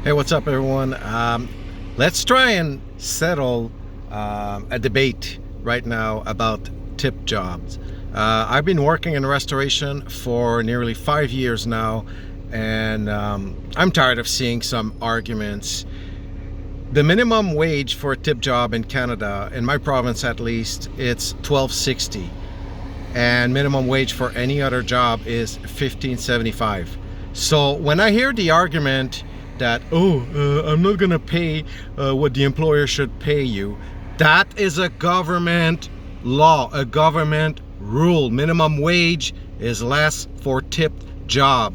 Hey, what's up, everyone? Let's try and settle a debate right now about tip jobs. I've been working in restoration for nearly 5 years now, and I'm tired of seeing some arguments. The minimum wage for a tip job in Canada, in my province at least, it's $12.60, and minimum wage for any other job is $15.75. So when I hear the argument that I'm not gonna pay what the employer should pay you, that is a government law, a government rule. Minimum wage is less for tipped job.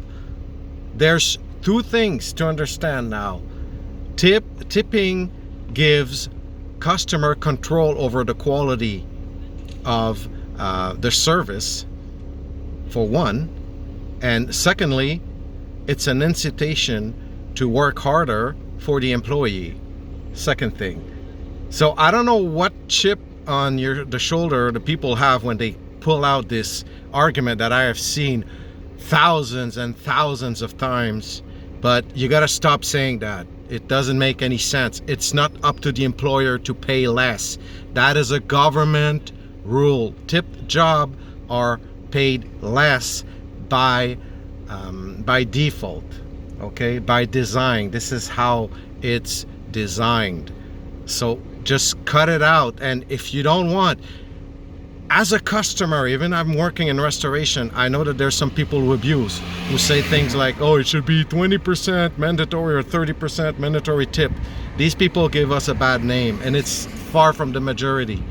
There's two things to understand now. Tipping gives customer control over the quality of the service, for one, and secondly, it's an incitation to work harder for the employee. Second thing. So I don't know what chip on the shoulder the people have when they pull out this argument that I have seen thousands and thousands of times, but you got to stop saying that. It doesn't make any sense. It's not up to the employer to pay less. That is a government rule. Tipped job are paid less by default. Okay, by design. This is how it's designed. So just cut it out. And if you don't want, as a customer, even I'm working in restoration, I know that there's some people who abuse, who say things like, oh, it should be 20% mandatory or 30% mandatory tip. These people give us a bad name, and it's far from the majority.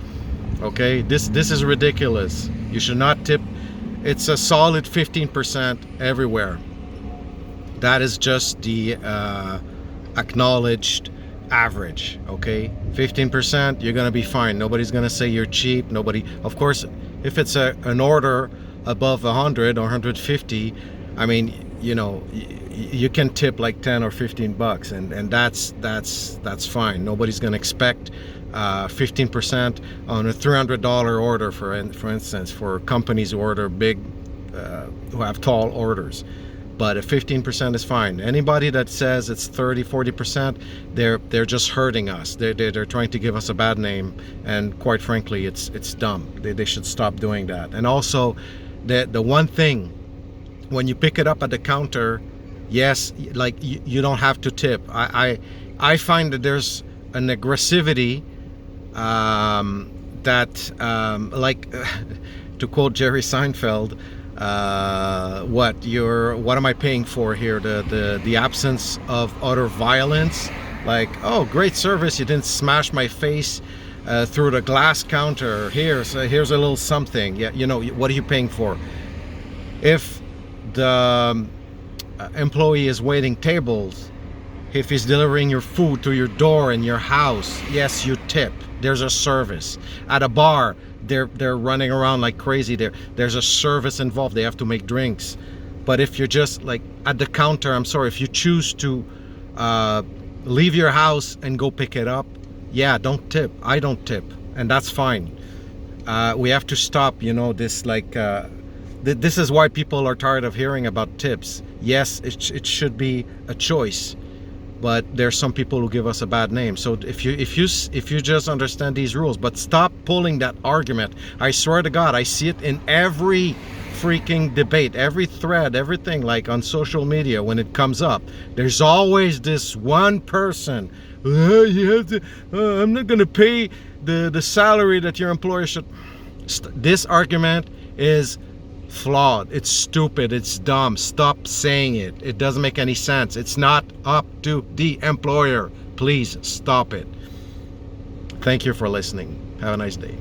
Okay, this is ridiculous. You should not tip. It's a solid 15% everywhere. That is just the acknowledged average. Okay, 15%, you're gonna be fine. Nobody's gonna say you're cheap. Nobody, of course, if it's an order above 100 or 150, I mean, you know, you can tip like 10 or 15 bucks, and that's fine. Nobody's gonna expect 15% on a $300 order, for instance, for companies who order big, who have tall orders. But if 15% is fine. Anybody that says it's 30-40%, they're just hurting us. They're trying to give us a bad name, and quite frankly, it's dumb. They should stop doing that. And also, the one thing, when you pick it up at the counter, yes, like you don't have to tip. I find that there's an aggressivity that like to quote Jerry Seinfeld, what am I paying for here? The absence of utter violence. Like, oh, great service, you didn't smash my face through the glass counter. Here's a little something. Yeah, you know, what are you paying for? If the employee is waiting tables, if he's delivering your food to your door in your house, yes, you tip. There's a service. At a bar, they're running around like crazy. There's a service involved. They have to make drinks. But if you're just like at the counter, I'm sorry, if you choose to leave your house and go pick it up, yeah, don't tip. I don't tip, and that's fine. We have to stop, you know, this like this is why people are tired of hearing about tips. Yes, it should be a choice, but there's some people who give us a bad name. So if you just understand these rules, but stop pulling that argument. I swear to God, I see it in every freaking debate, every thread, everything, like on social media. When it comes up, there's always this one person, you have to, I'm not gonna pay the salary that your employer should. This argument is flawed. It's stupid. It's dumb. Stop saying it. It doesn't make any sense. It's not up to the employer. Please stop it. Thank you for listening. Have a nice day.